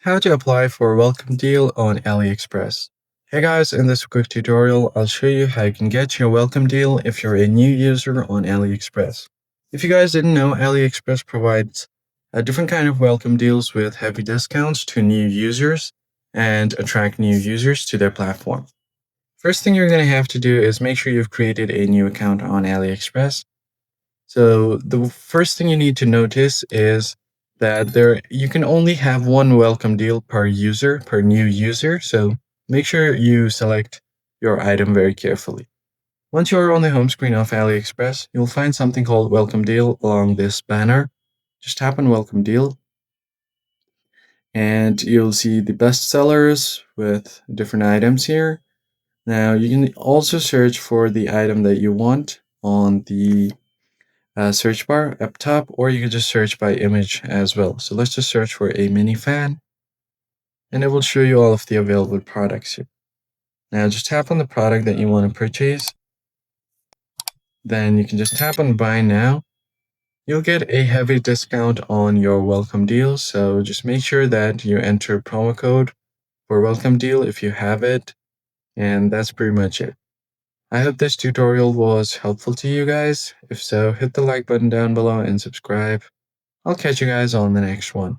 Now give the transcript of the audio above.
How to apply for a welcome deal on AliExpress. Hey guys, in this quick tutorial, I'll show you how you can get your welcome deal if you're a new user on AliExpress. If you guys didn't know, AliExpress provides a different kind of welcome deals with heavy discounts to new users and attract new users to their platform. First thing you're going to have to do is make sure you've created a new account on AliExpress. So the first thing you need to notice is that you can only have one welcome deal per new user. So make sure you select your item very carefully. Once you're on the home screen of AliExpress, you'll find something called welcome deal along this banner. Just tap on welcome deal and you'll see the best sellers with different items here. Now you can also search for the item that you want on the search bar up top, or you can just search by image as well. So let's just search for a mini fan and it will show you all of the available products here. Now just tap on the product that you want to purchase. Then you can just tap on buy now. You'll get a heavy discount on your welcome deal. So just make sure that you enter promo code for welcome deal if you have it. And that's pretty much it. I hope this tutorial was helpful to you guys. If so, hit the like button down below and subscribe. I'll catch you guys on the next one.